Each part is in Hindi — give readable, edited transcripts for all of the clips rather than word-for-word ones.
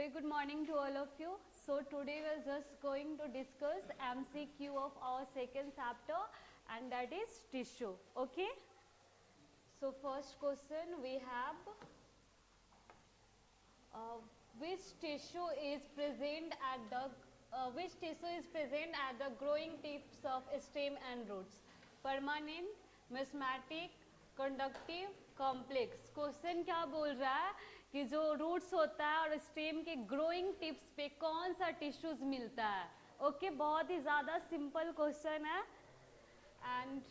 Very good morning to all of you. So today we are just going to discuss MCQ of our second chapter, and that is tissue. Okay. So first question we have, which tissue is present at the growing tips of stem and roots? Permanent, mesmatic, conductive, complex. Question क्या बोल रहा है कि जो रूट्स होता है और स्टेम के ग्रोइंग टिप्स पे कौन सा टिश्यूज मिलता है. ओके बहुत ही ज्यादा सिंपल क्वेश्चन है. एंड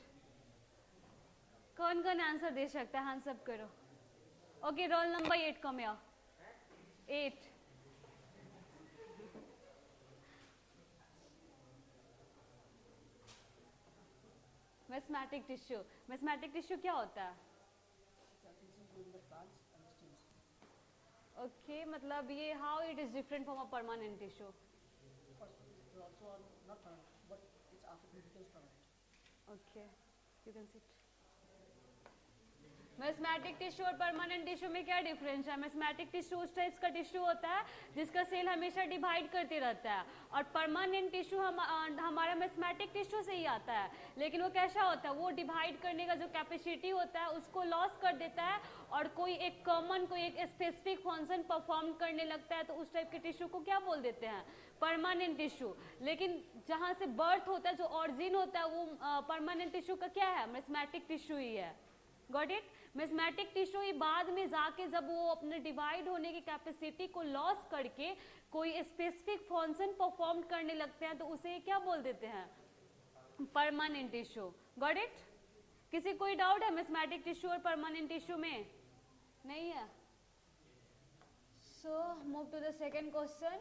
कौन कौन आंसर दे सकता है? हैंड्स अप करो. ओके रोल नंबर 8 कम या 8. Mathematic tissue. मैथमेटिक टिश्यू क्या होता है? ओके मतलब ये how it is different from a permanent tissue. Okay you can sit. Mathematic tissue और परमानेंट टिश्यू में क्या डिफरेंस है? मैथमेटिक टिश्यू उस टाइप का टिश्यू होता है जिसका सेल हमेशा डिवाइड करते रहता है, और परमानेंट टिश्यू हमारा मैथमेटिक टिश्यू से ही आता है. लेकिन वो कैसा होता है? वो डिवाइड करने का जो कैपेसिटी होता है उसको लॉस कर देता है और कोई एक कॉमन कोई एक स्पेसिफिक फंक्शन परफॉर्म करने लगता है, तो उस टाइप के टिश्यू को क्या बोल देते हैं? Permanent tissue. लेकिन जहाँ से बर्थ होता है, जो ऑरिजिन होता है, वो परमानेंट टिश्यू का क्या है? मैथमेटिक टिश्यू ही है. Got it? मैथमेटिक टिश्यू ही बाद में जाके जब वो अपने डिवाइड होने की कैपेसिटी को लॉस करके कोई स्पेसिफिक फंक्शन परफॉर्म करने लगते हैं, तो उसे क्या बोल देते हैं? Permanent tissue. Got it? किसी कोई डाउट है मैथमेटिक टिश्यू और परमानेंट टिश्यू में? नहीं है. So move to the second question.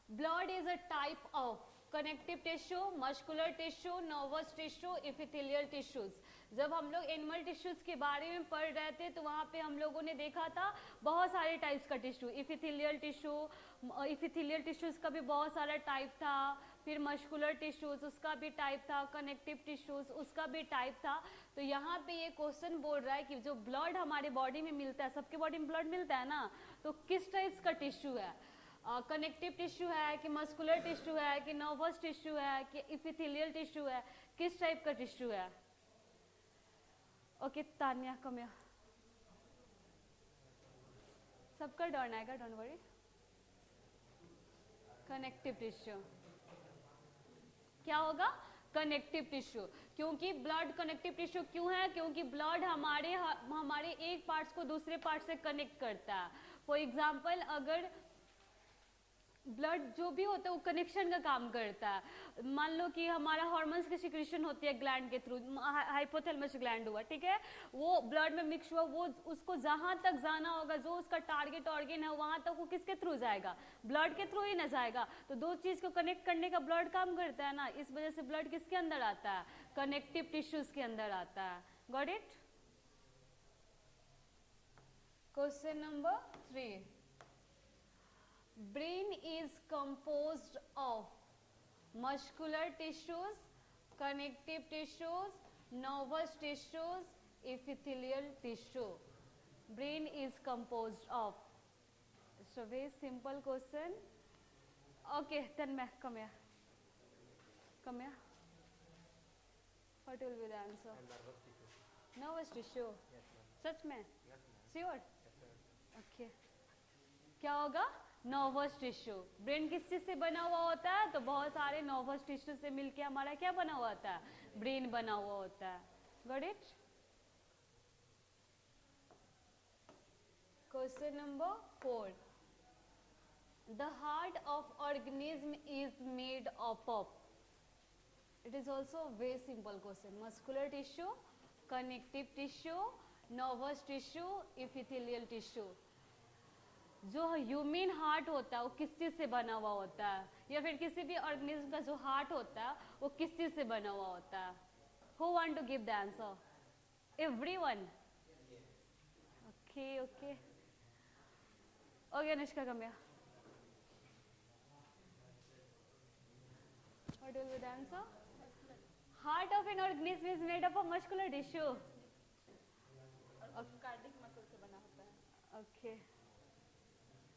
Blood is a type of connective tissue, muscular tissue, nervous tissue, epithelial tissues. जब हम लोग एनिमल टिश्यूज के बारे में पढ़ रहे थे तो वहाँ पे हम लोगों ने देखा था बहुत सारे टाइप्स का टिश्यू. इपिथेलियल टिश्यूज का भी बहुत सारा टाइप था, फिर मस्कुलर टिश्यूज उसका भी टाइप था, कनेक्टिव टिश्यूज उसका भी टाइप था. तो यहाँ पे ये क्वेश्चन बोल रहा है कि जो ब्लड हमारे बॉडी में मिलता है, सबके बॉडी में ब्लड मिलता है ना, तो किस टाइप्स का टिश्यू है? कनेक्टिव टिश्यू है कि मस्कुलर टिश्यू है कि नर्वस टिश्यू है कि इपिथेलियल टिश्यू है? किस टाइप का टिश्यू है? ओके तान्या कम. सबका डॉन आएगा, डोंट वरी. कनेक्टिव टिश्यू क्या होगा? Connective tissue. क्योंकि ब्लड कनेक्टिव टिश्यू क्यों है? क्योंकि ब्लड हमारे एक पार्ट्स को दूसरे पार्ट से कनेक्ट करता है. फॉर एग्जाम्पल अगर ब्लड जो भी होता है वो कनेक्शन का काम करता है. मान लो कि हमारा हार्मोन्स की सिक्रीशन होती है ग्लैंड के थ्रू, हाइपोथैलेमस ग्लैंड हुआ, ठीक है, वो ब्लड में मिक्स हुआ, वो उसको जहां तक जाना होगा, जो उसका टारगेट ऑर्गन है वहां तक वो किसके थ्रू जाएगा? ब्लड के थ्रू ही ना जाएगा. तो दो चीज को कनेक्ट करने का ब्लड काम करता है ना, इस वजह से ब्लड किसके अंदर आता है? कनेक्टिव टिश्यूज के अंदर आता है. Got it? Question number 3. Brain is composed of muscular tissues, connective tissues, nervous tissues, epithelial tissue. Brain is composed of. It's a very simple question. Okay, then come here. Come here. What will be the answer? Nervous tissue. सच में? Sure? Okay. क्या होगा? Nervous tissue. ब्रेन किस चीज से बना हुआ होता है? तो बहुत सारे नर्वस टिश्यू से मिलके हमारा क्या बना हुआ होता है? ब्रेन बना हुआ होता है. Got it? Question number 4. The heart of organism is made up of. It is also very simple question. Muscular tissue, connective tissue, nervous tissue, epithelial tissue. जो ह्यूमन हार्ट होता है वो किस चीज से बना हुआ होता है? या फिर किसी भी ऑर्गेनिज्म का जो हार्ट होता है वो किस चीज से बना हुआ होता है? Who want to give the answer? Everyone? Okay okay okay Anushka come या. What will be the answer? Heart of an organism is made up of muscular tissue. Cardiac muscle से बना होता है. Okay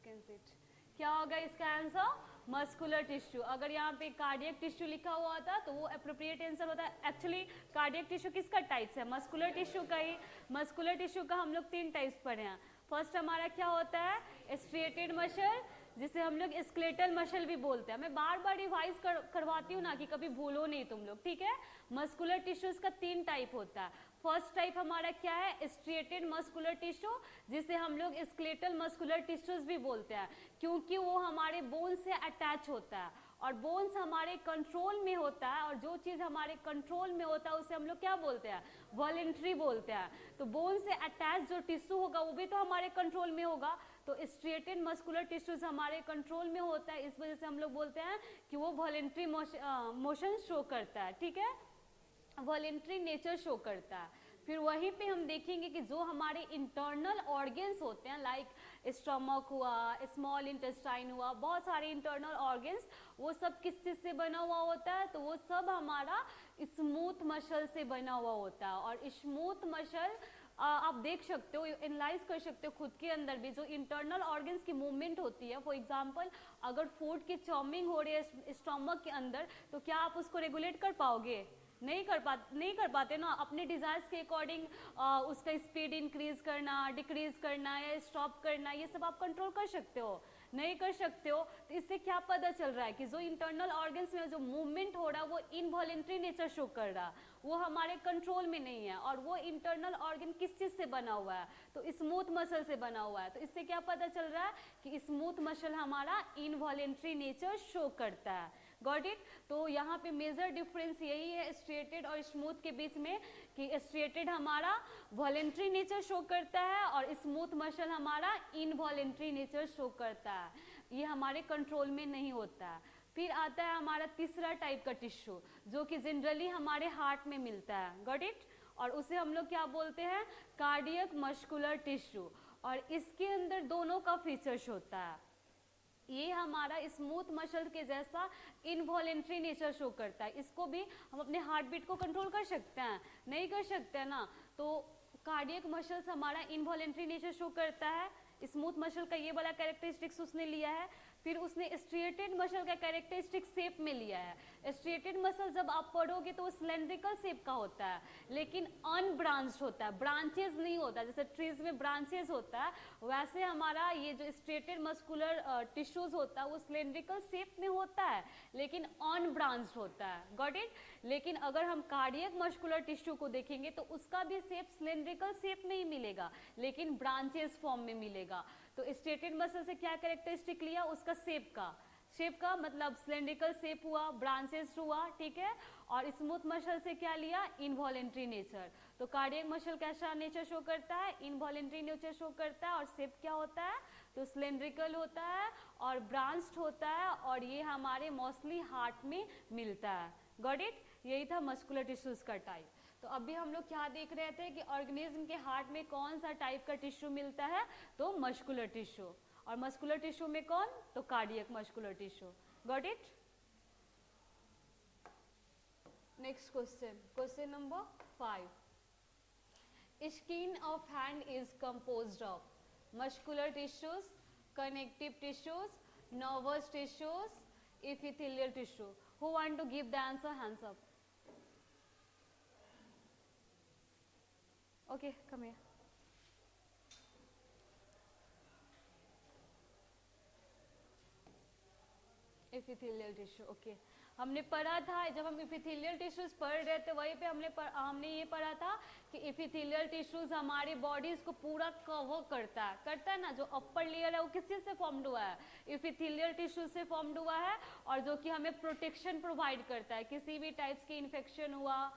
can sit. क्या होगा इसका आंसर? Muscular tissue. अगर यहाँ पे कार्डियक टिश्यू लिखा हुआ था तो वो अप्रोप्रिएट आंसर होता है। एक्चुअली कार्डियक टिश्यू किसका टाइप्स है? मस्कुलर टिश्यू का ही। मस्कुलर टिश्यू का हम लोग 3 टाइप्स पढ़े हैं। फर्स्ट हमारा क्या होता है? स्ट्रिएटेड मसल, जिसे हम लोग स्केलेटल मसल भी बोलते हैं। मैं बार बार रिवाइज करवाती हूँ ना कि कभी भूलो नहीं तुम लोग, ठीक है। मस्कुलर टिश्यूज का 3 टाइप होता है। फर्स्ट टाइप हमारा क्या है? स्ट्रिएटेड मस्कुलर टिश्यू, जिसे हम लोग स्केलेटल मस्कुलर टिश्यूज भी बोलते हैं, क्योंकि वो हमारे बोन से अटैच होता है और बोन्स हमारे कंट्रोल में होता है, और जो चीज़ हमारे कंट्रोल में होता है उसे हम लोग क्या बोलते हैं? वॉलेंट्री बोलते हैं। तो बोन से अटैच जो टिश्यू होगा वो भी तो हमारे कंट्रोल में होगा। तो स्ट्रिएटेड मस्कुलर टिश्यूज हमारे कंट्रोल में होता है, इस वजह से हम लोग बोलते हैं कि वो वॉलेंट्री मोशन शो करता है, ठीक है, वॉलेंट्री नेचर शो करता है। फिर वहीं पे हम देखेंगे कि जो हमारे इंटरनल ऑर्गन्स होते हैं, लाइक स्टमक हुआ, स्मॉल इंटेस्टाइन हुआ, बहुत सारे इंटरनल ऑर्गन्स, वो सब किस चीज़ से बना हुआ होता है? तो वो सब हमारा स्मूथ मसल से बना हुआ होता है। और स्मूथ मसल आप देख सकते हो, एनालाइज कर सकते हो खुद के अंदर भी, जो इंटरनल ऑर्गन्स की मूवमेंट होती है। फॉर एग्जांपल, अगर फूड की चॉमिंग हो रही है स्टमक के अंदर, तो क्या आप उसको रेगुलेट कर पाओगे? नहीं कर पाते ना। अपने डिजायर्स के अकॉर्डिंग उसका स्पीड इंक्रीज करना, डिक्रीज करना या स्टॉप करना, ये सब आप कंट्रोल कर सकते हो? नहीं कर सकते हो। तो इससे क्या पता चल रहा है कि जो इंटरनल ऑर्गन्स में जो मूवमेंट हो रहा है वो इनवॉलेंट्री नेचर शो कर रहा है, वो हमारे कंट्रोल में नहीं है। और वो इंटरनल ऑर्गन किस चीज से बना हुआ है? तो स्मूथ मसल से बना हुआ है। तो इससे क्या पता चल रहा है कि स्मूथ मसल हमारा इनवॉलेंट्री नेचर शो करता है। Got it? तो यहाँ पे मेजर डिफरेंस यही है स्ट्रिएटेड और स्मूथ के बीच में, कि स्ट्रिएटेड हमारा वॉलेंट्री नेचर शो करता है और स्मूथ मसल हमारा इनवॉलेंट्री नेचर शो करता है, ये हमारे कंट्रोल में नहीं होता है। फिर आता है हमारा तीसरा टाइप का टिश्यू, जो कि जनरली हमारे हार्ट में मिलता है। Got it? और उसे हम लोग क्या बोलते हैं? Cardiac muscular tissue. और इसके अंदर दोनों का फीचर्स होता है। ये हमारा स्मूथ मसल के जैसा इनवॉलेंट्री नेचर शो करता है। इसको भी हम अपने हार्ट बीट को कंट्रोल कर सकते हैं? नहीं कर सकते हैं ना। तो कार्डियक मसल्स हमारा इनवॉलेंट्री नेचर शो करता है। स्मूथ मसल का ये वाला कैरेक्टरिस्टिक्स उसने लिया है। फिर उसने स्ट्रिएटेड मसल का कैरेक्टरिस्टिक शेप में लिया है। स्ट्रिएटेड मसल जब आप पढ़ोगे तो वो सिलेंड्रिकल शेप का होता है, लेकिन अनब्रांच्ड होता है, ब्रांचेस नहीं होता। जैसे ट्रीज में ब्रांचेस होता है, वैसे हमारा ये जो स्ट्रिएटेड मस्कुलर टिश्यूज होता है वो सिलेंड्रिकल शेप में होता है, लेकिन अनब्रांच्ड होता है। Got it? लेकिन अगर हम कार्डियक मस्कुलर टिश्यू को देखेंगे तो उसका भी शेप सिलेंड्रिकल शेप में ही मिलेगा, लेकिन ब्रांचेस फॉर्म में मिलेगा। तो स्ट्रिएटेड मसल से क्या कैरेक्टरिस्टिक लिया? उसका शेप का मतलब सिलेंड्रिकल शेप हुआ, ब्रांचेस हुआ, ठीक है। और स्मूथ मसल से क्या लिया? Involuntary nature. तो कार्डियक मसल कैसा नेचर शो करता है? इनवॉलेंट्री नेचर शो करता है। और शेप क्या होता है? तो सिलेंड्रिकल होता है और ब्रांच्ड होता है, और ये हमारे मोस्टली हार्ट में मिलता है। Got it? यही था मस्कुलर टिश्यूज का टाइप। तो अभी हम लोग क्या देख रहे थे कि ऑर्गेनिज्म के हार्ट में कौन सा टाइप का टिश्यू मिलता है? तो मस्कुलर टिश्यू। और मस्कुलर टिश्यू में कौन? तो cardiac muscular tissue. Got it? Next question, question number 5। Skin of hand is composed of muscular tissues, connective tissues, nervous tissues, epithelial tissue. Who want to give the answer? Hands up. Okay, come here. Epithelial tissue. Okay. हमने पढ़ा था, जब हम इपिथेलियल टिश्यूज पढ़ रहे थे वहीं पे हमने ये पढ़ा था कि इपिथेलियल टिश्यूज हमारी बॉडीज को पूरा कवर करता है ना। जो अपर लेयर है वो किस चीज से फॉर्म्ड हुआ है? इपिथेलियल टिश्यू से फॉर्म्ड हुआ है, और जो कि हमें प्रोटेक्शन प्रोवाइड करता है। किसी भी टाइप्स की इन्फेक्शन हुआ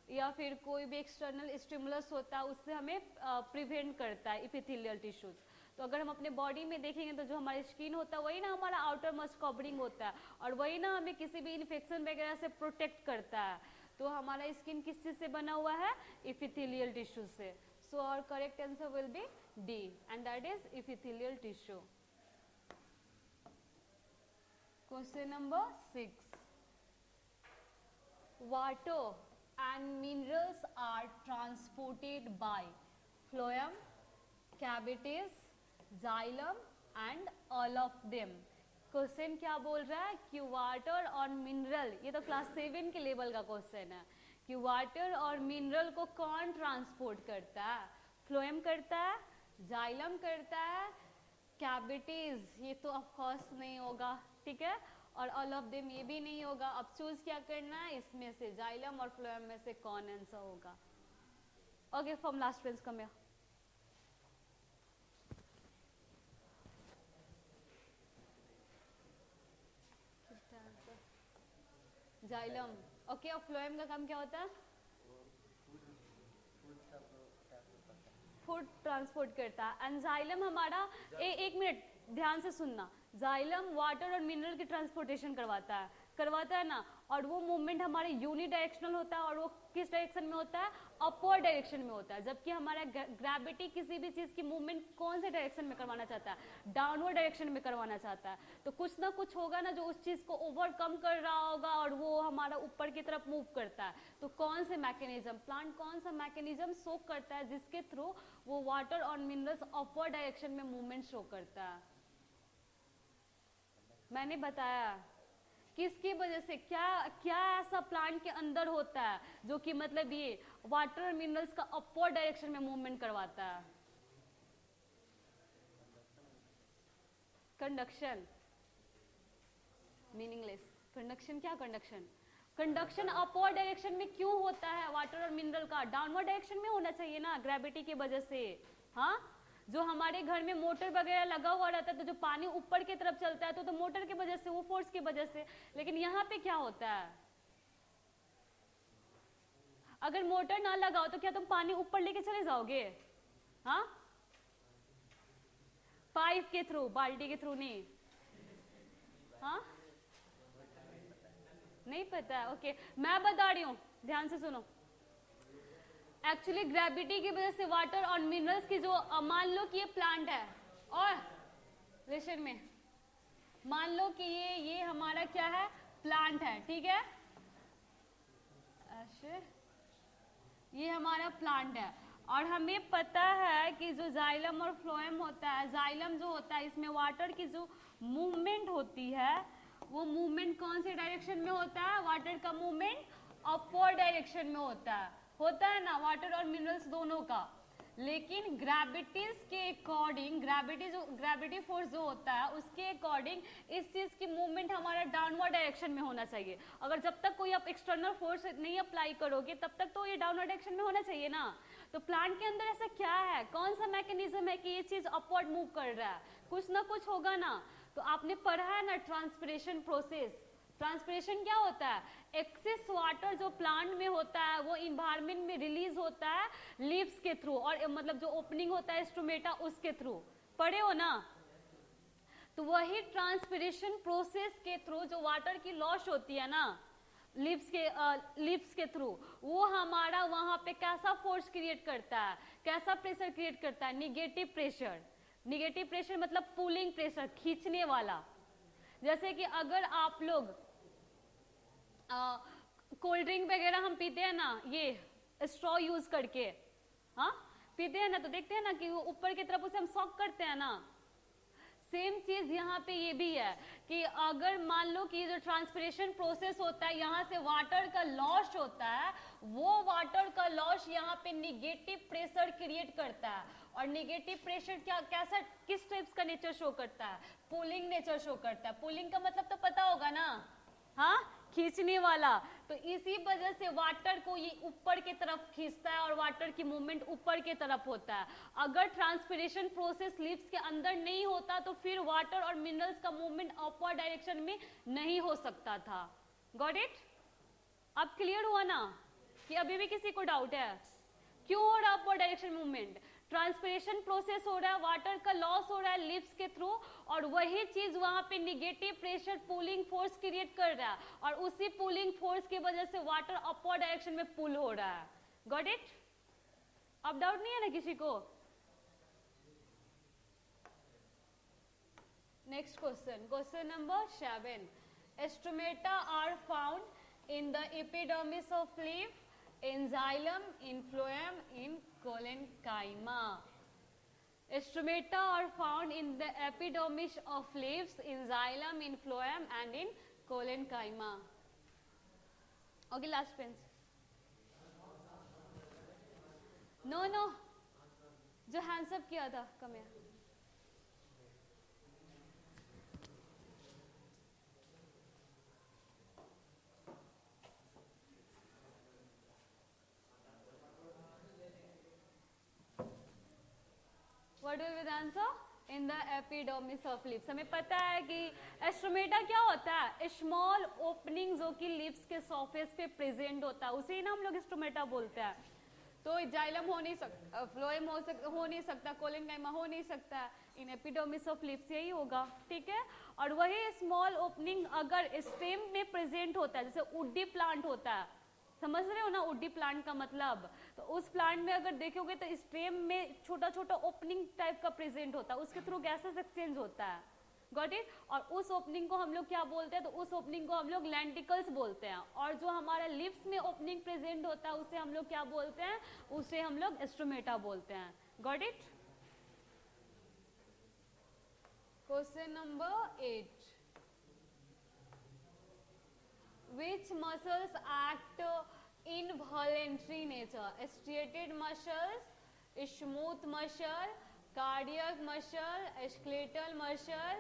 या फिर कोई भी एक्सटर्नल स्टिमुलस होता है उससे हमें प्रिवेंट करता है इपिथेलियल टिश्यूज। तो अगर हम अपने बॉडी में देखेंगे तो जो हमारी स्किन होता है वही ना हमारा आउटर मोस्ट कवरिंग होता है, और वही ना हमें किसी भी इन्फेक्शन वगैरह से प्रोटेक्ट करता है। तो हमारा स्किन किस चीज से बना हुआ है? इपिथेलियल टिश्यू से। So our correct answer will be D, and that is epithelial tissue. Question number 6। Water and minerals are transported by phloem, cavities, xylem and all of them. Question क्या बोल रहा है कि वाटर और मिनरल, ये तो क्लास 7 के लेवल का क्वेश्चन है कि वाटर और मिनरल को कौन ट्रांसपोर्ट करता है? फ्लोएम करता है, जाइलम करता है, कैविटीज, ये तो ऑफ कोर्स नहीं होगा, ठीक है, और ऑल ऑफ देम ये भी नहीं होगा। अब चूज क्या करना है, इसमें से जाइलम और फ्लोएम में से कौन आंसर होगा? Okay, from last friends come here. Xylem, okay, और फ्लोएम का काम क्या होता है? फूड ट्रांसपोर्ट करता है। एंड जाइलम हमारा एक मिनट ध्यान से सुनना, जाइलम वाटर और मिनरल की ट्रांसपोर्टेशन करवाता है ना, और वो मूवमेंट हमारे यूनि डायरेक्शनल होता है, और वो किस डायरेक्शन में होता है? अपवर्ड डायरेक्शन में होता है। जबकि हमारा ग्रेविटी किसी भी चीज की मूवमेंट कौन से डायरेक्शन में करवाना चाहता है? डाउनवर्ड डायरेक्शन में करवाना चाहता है। तो कुछ ना कुछ होगा ना जो उस चीज को ओवरकम कर रहा होगा और वो हमारा ऊपर की तरफ मूव करता है। तो कौन से मैकेनिज्म, प्लांट कौन सा मैकेनिज्म शो करता है जिसके थ्रू वो वाटर और मिनरल्स अपवर्ड डायरेक्शन में मूवमेंट शो करता है? मैंने बताया किसकी वजह से, क्या क्या ऐसा प्लांट के अंदर होता है जो कि मतलब ये वाटर और मिनरल्स का अपवर्ड डायरेक्शन में मूवमेंट करवाता है? Conduction, meaningless. कंडक्शन क्या? कंडक्शन अपवर्ड डायरेक्शन में क्यों होता है वाटर और मिनरल का? डाउनवर्ड डायरेक्शन में होना चाहिए ना, ग्रेविटी की वजह से। हाँ, जो हमारे घर में मोटर वगैरह लगा हुआ रहता है तो जो पानी ऊपर की तरफ चलता है तो मोटर की वजह से, वो फोर्स की वजह से। लेकिन यहाँ पे क्या होता है, अगर मोटर ना लगाओ तो क्या तुम पानी ऊपर लेके चले जाओगे? हाँ, पाइप के थ्रू, बाल्टी के थ्रू नहीं। हाँ, नहीं पता है, ओके, मैं बता रही हूँ, ध्यान से सुनो। एक्चुअली ग्रेविटी की वजह से वाटर और मिनरल्स की जो मान लो कि ये प्लांट है, और लिसन में मान लो कि ये हमारा क्या है? प्लांट है, ठीक है, ऐसे ये हमारा प्लांट है, और हमें पता है कि जो जाइलम और फ्लोएम होता है, जाइलम जो होता है इसमें वाटर की जो मूवमेंट होती है वो मूवमेंट कौन से डायरेक्शन में होता है? वाटर का मूवमेंट अपवर्ड डायरेक्शन में होता है ना, वाटर और मिनरल्स दोनों का। लेकिन ग्रेविटीज के अकॉर्डिंग, ग्रेविटी फोर्स जो होता है उसके अकॉर्डिंग इस चीज की मूवमेंट हमारा डाउनवर्ड डायरेक्शन में होना चाहिए। अगर जब तक कोई आप एक्सटर्नल फोर्स नहीं अप्लाई करोगे तब तक तो ये डाउनवर्ड डायरेक्शन में होना चाहिए ना। तो प्लांट के अंदर ऐसा क्या है, कौन सा मैकेनिज्म है कि ये चीज अपवर्ड मूव कर रहा है? कुछ ना कुछ होगा ना। तो आपने पढ़ा है ना ट्रांसपिरेशन प्रोसेस। ट्रांसपिरेशन क्या होता है? एक्सेस वाटर जो प्लांट में होता है वो इन्वायरमेंट में रिलीज होता है लीव्स के थ्रू, और मतलब जो ओपनिंग होता है स्टोमेटा उसके थ्रू, पढ़े हो ना। तो वही ट्रांसपिरेशन प्रोसेस के थ्रू जो वाटर की लॉस होती है ना लिप्स के थ्रू, वो हमारा वहां पे कैसा फोर्स क्रिएट करता है, कैसा प्रेशर क्रिएट करता है? Negative pressure. निगेटिव प्रेशर मतलब पुलिंग प्रेशर, खींचने वाला। जैसे कि अगर आप लोग कोल्ड ड्रिंक वगैरह हम पीते हैं ना, ये स्ट्रॉ यूज करके, हाँ पीते हैं ना, तो देखते हैं ना कि वो ऊपर की तरफ उसे हम सॉक करते हैं ना। सेम चीज यहाँ पे ये भी है कि अगर मान लो कि जो ट्रांसपिरेशन प्रोसेस होता है यहाँ से वाटर का लॉस होता है, वो वाटर का लॉस यहाँ पे निगेटिव प्रेशर क्रिएट करता है। और निगेटिव प्रेशर कैसा, किस टाइप्स का नेचर शो करता है? पुलिंग नेचर शो करता है। पुलिंग का मतलब तो पता होगा ना, हाँ, खींचने वाला। तो इसी वजह से वाटर को ये ऊपर की तरफ खींचता है और वाटर की मूवमेंट ऊपर की तरफ होता है। अगर ट्रांसपिरेशन प्रोसेस लिप्स के अंदर नहीं होता तो फिर वाटर और मिनरल्स का मूवमेंट अपवर्ड डायरेक्शन में नहीं हो सकता था। Got it? अब क्लियर हुआ ना कि अभी भी किसी को डाउट है? क्यों हो रहा upward direction movement? Transpiration process हो रहा है, वाटर का लॉस हो रहा है लिप्स के थ्रू, और वही चीज वहां पे negative pressure pulling force create कर रहा है, और उसी पुलिंग फोर्स की वजह से वाटर अपवर्ड डायरेक्शन में पुल हो रहा है। Got it? अब डाउट नहीं है ना किसी को? Next question, question number 7। Stomata are found in the epidermis of leaf, in xylem, in phloem, in collenchyma. Stomata are found in the epidermis of leaves, in xylem, in phloem and in collenchyma. Okay, last pens. No, जो हैंड्स अप किया था, कम है. What will be the answer? In the epidermis of lips. हमें पता है कि एस्ट्रोमेटा क्या होता है? स्मॉल ओपनिंग जो कि लिप्स के सरफेस पे प्रेजेंट होता है, उसे ही ना हम लोग एस्ट्रोमेटा बोलते हैं. तो जाइलम हो नहीं सकता, फ्लोएम हो नहीं सकता, कोलेनकाइमा हो नहीं सकता, इन एपिडर्मिस ऑफ लिप्स यही होगा. ठीक है. और वही स्मॉल ओपनिंग अगर स्टेम में प्रेजेंट होता है, जैसे वुडी प्लांट होता है, समझ रहे हो ना वुडी प्लांट का मतलब. तो उस प्लांट में अगर देखोगे तो स्टेम में छोटा छोटा ओपनिंग टाइप का प्रेजेंट होता है, उसके थ्रू गैसेस एक्सचेंज होता है. Got it. और उस ओपनिंग को हम लोग क्या बोलते हैं? तो उस ओपनिंग को हम लोग लेंटिकल्स बोलते हैं. और जो हमारा लिप्स में ओपनिंग प्रेजेंट होता है उसे हम लोग क्या बोलते हैं? उसे हम लोग एस्ट्रोमेटा बोलते हैं. Got it. Question number 8. Which muscles act involuntary nature? Striated muscles, smooth muscle, cardiac muscle, skeletal muscle.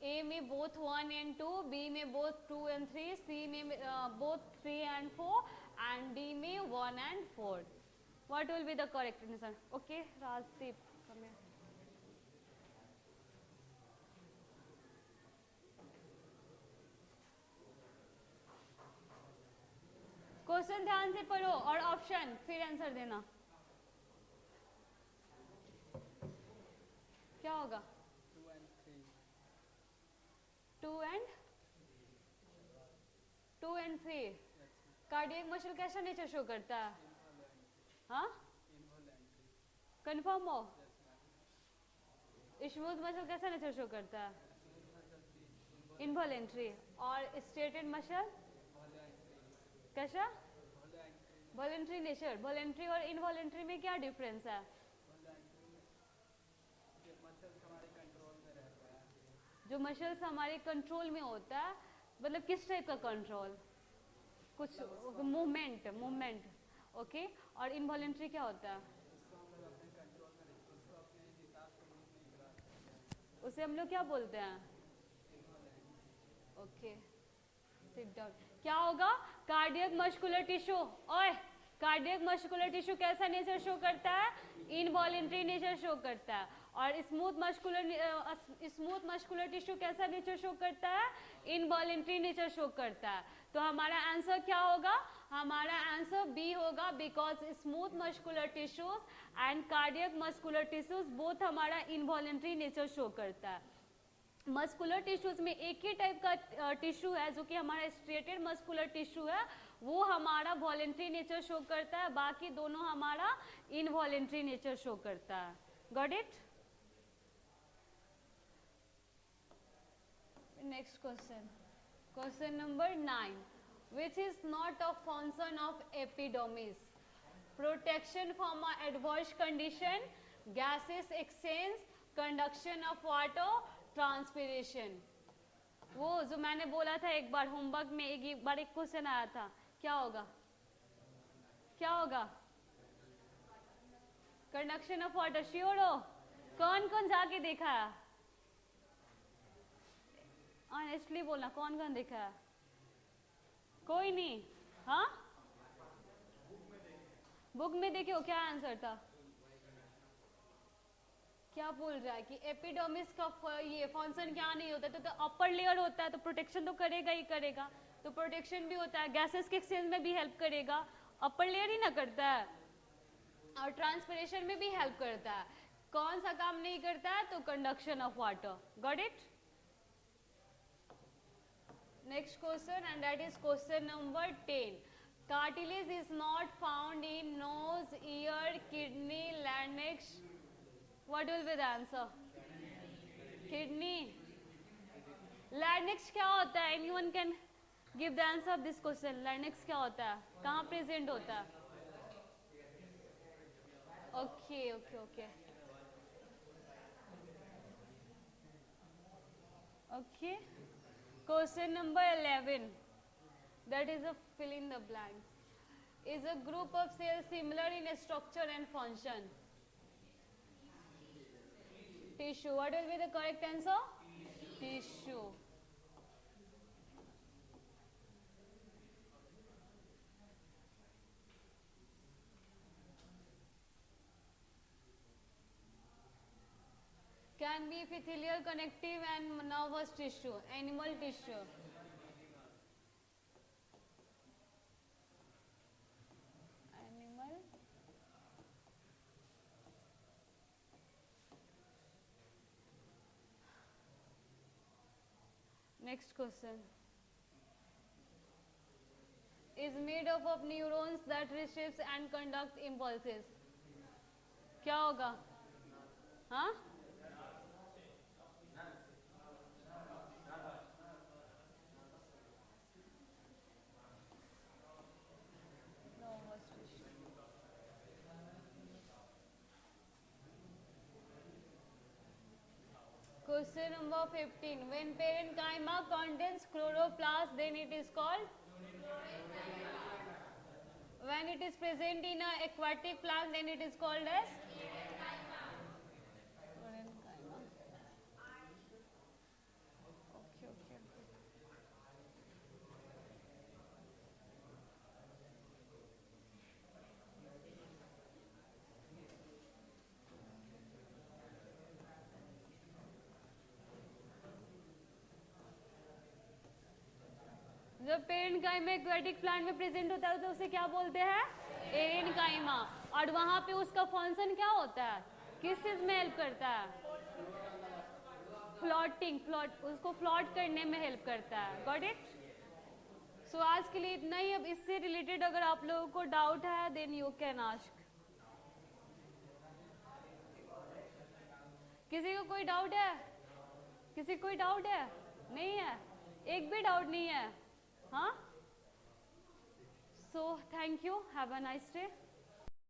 A में both 1 and 2, B में both 2 and 3, C में both 3 and 4, and D में 1 and 4. What will be the correct answer? Okay, Rajdeep, come here. Question ध्यान से पढ़ो और ऑप्शन फिर आंसर देना. क्या होगा? 2 and 3. कार्डियक मसल कैसा नेचर शो करता है? हाँ, कंफर्म हो? स्मूथ मसल कैसा नेचर शो करता है? इनवॉलेंट्री. और स्ट्रेटेड मसल कैसा? Voluntary nature. वॉलेंट्री और इनवॉलेंट्री में क्या डिफरेंस है? जो मसल्स हमारे कंट्रोल में होता है, मतलब किस टाइप का कंट्रोल? कुछ मूवमेंट. ओके. और इनवॉलेंट्री क्या होता है? उसे हम लोग क्या बोलते हैं? Okay, sit down. क्या होगा? Cardiac muscular tissue. ओए, कार्डियक मस्कुलर टिश्यू कैसा नेचर शो करता है? इनवॉलेंट्री नेचर शो करता है. और स्मूथ मस्कुलर टिश्यू कैसा नेचर शो करता है? इनवॉलेंट्री नेचर शो करता है. तो हमारा आंसर क्या होगा? हमारा आंसर बी होगा, because smooth muscular tissues and cardiac muscular tissues both हमारा इनवॉलेंट्री नेचर शो करता है. मस्कुलर टिश्यूज में एक ही टाइप का टिश्यू है जो कि हमारा स्ट्रेटेड मस्कुलर टिश्यू है, वो हमारा वॉलेंट्री नेचर शो करता है. बाकी दोनों हमारा इनवॉलेंट्री नेचर शो करता है. Got it. Next question. Question number 9. Which is not a function of epidermis? Protection from adverse condition, gases exchange, conduction of water, transpiration. वो जो मैंने बोला था एक बार होमवर्क में, एक बार एक क्वेश्चन आया था. क्या होगा? क्या होगा? Conduction of water. श्योर हो? कौन कौन जाके देखा है? ऑनेस्टली बोलना, कौन कौन देखा है? कोई नहीं. हाँ, बुक में देखे हो? क्या आंसर था? क्या बोल रहा है कि एपिडर्मिस का ये फंक्शन क्या नहीं होता? तो अपर लेयर होता है तो प्रोटेक्शन तो करेगा ही करेगा. तो प्रोटेक्शन भी होता है, गैसेस के एक्सचेंज में भी हेल्प करेगा. अपर लेयर ही ना करता है. और ट्रांसपिरेशन में भी हेल्प करता है. कौन सा काम नहीं करता है? तो conduction of water. Got it. Next question and that is question number 10. Cartilage is not found in nose, ear, kidney, larynx. What will be the answer? Kidney. Larynx क्या होता है? Anyone can give the answer of this question. Larynx क्या होता है? कहाँ प्रेजेंट होता है? Okay okay okay. Okay. Question number 11. That is a fill in the blanks. Is a group of cells similar in structure and function? Tissue. What will be the correct answer? Tissue. Can be epithelial, connective and nervous tissue. Animal tissue. Animal. Next question. Is made up of neurons that receives and conduct impulses. क्या होगा? हाँ? Question number 15. When parenchyma contains chloroplast, then it is called? When it is present in an aquatic plant, then it is called as? Parenchyma. Okay. जब पेरेंकाइमा एक्वेटिक प्लांट में प्रेजेंट होता है तो उसे क्या बोलते हैं? पेरेंकाइमा। और वहां पे उसका फंक्शन क्या होता है? किस चीज में हेल्प करता है? उसको फ्लॉट करने में हेल्प करता है। Got it? सो आज के लिए इतना ही। अब इससे रिलेटेड अगर आप लोगों को डाउट है देन यू कैन आस्क। किसी को कोई डाउट है? किसी को कोई डाउट है? नहीं है? एक भी डाउट नहीं है? हाँ? So thank you. Have a nice day.